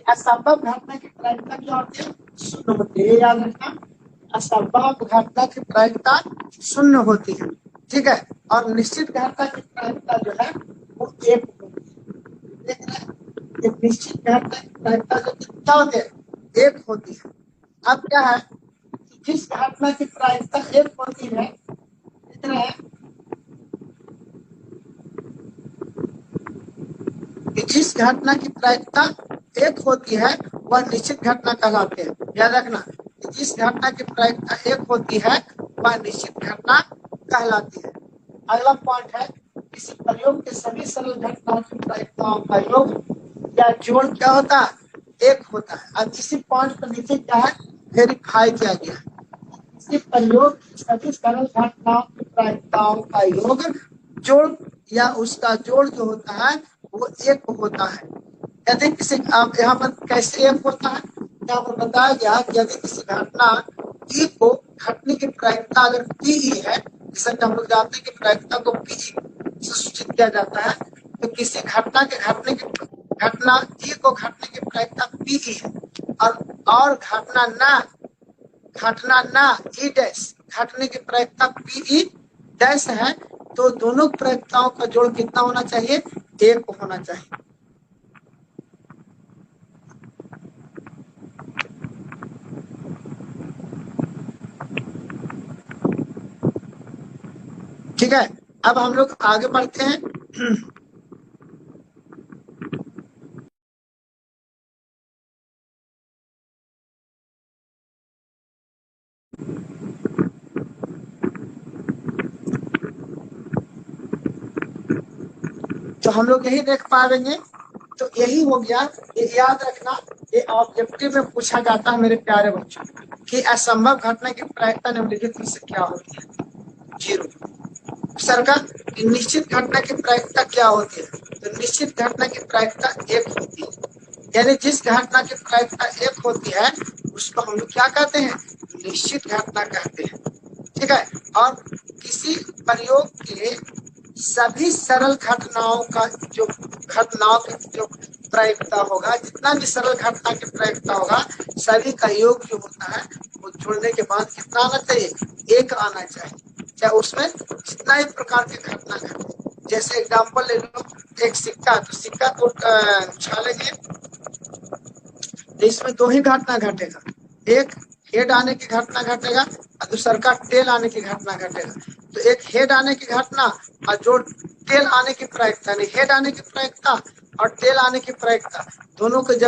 असंभव घटना की प्रायिकता क्या होती है? शून्य होती है। याद रखना, असंभव घटना की प्रायिकता शून्य होती है। ठीक है, और निश्चित घटना की प्रायिकता जो है वो एक होती है। देख रहे हैं? एक निश्चित घटना की प्रायिकता जो कितना होती है? एक होती है। अब क्या है, जिस घटना की प्रायिकता एक होती है, देख रहे हैं, जिस घटना की प्रायिकता एक होती है वह निश्चित घटना कहलाते हैं। याद रखना, जिस घटना की प्रायिकता एक होती है वह निश्चित घटना कहलाती है। अगला पॉइंट है, किसी प्रयोग के सभी सरल घटनाओं की प्रायिकताओं का योग या जोड़ क्या होता है? एक होता है। अब इसी पॉइंट पर नीचे क्या है, वेरीफाई किया गया है। किसी प्रयोग की सभी सरल घटनाओं की प्रायिकताओं का योग जोड़ या उसका जोड़ जो होता है वो एक होता है। यदि किसी, आप यहाँ पर कैसे एक होता है, यहाँ पर बताया गया कि यदि किसी घटना ई को घटने की प्रायिकता अगर पीई है, जैसा कि हम लोग जानते हैं कि प्रायिकता को पीई से सूचित किया जाता है, तो किसी घटना के घटने की घटना ई को घटने की प्रायिकता पीई है और घटना ना ई डैश घटने की प्रायिकता पीई डैश है, तो दोनों प्रायिकताओं का जोड़ कितना होना चाहिए? एक होना चाहिए। ठीक है, अब हम लोग आगे बढ़ते हैं। तो हम लोग यही देख पाएंगे, तो यही हो गया। ये याद रखना, ये ऑब्जेक्टिव में पूछा जाता है मेरे प्यारे बच्चों कि असंभव घटना की प्रायिकता निम्नलिखित में से क्या होती है? जीरो। सर का निश्चित घटना की प्रायिकता क्या होती है? तो निश्चित घटना की प्रायिकता एक होती है। यानी जिस घटना की प्रायिकता एक होती है उसको हम लोग क्या कहते हैं? निश्चित घटना कहते हैं। ठीक है, और किसी प्रयोग के सभी सरल घटनाओं की जो प्रायिकता होगा, जितना भी सरल घटना की प्रायिकता होगा, सभी का योग जो होता है वो जोड़ने के बाद कितना आना चाहिए? एक आना चाहिए। चाहे उसमें जितना ही प्रकार की घटना घटे। जैसे एग्जाम्पल ले लो, एक सिक्का, तो सिक्का को उछालेंगे तो इसमें दो ही घटना घटेगा, एक हेड आने की घटना घटेगा और दूसरा का टेल आने की घटना घटेगा। तो एक हेड आने की घटना और जो टेल आने की प्रायिकता, नहीं हेड आने की प्रायिकता और टेल आने की प्रायिकता, दोनों को जब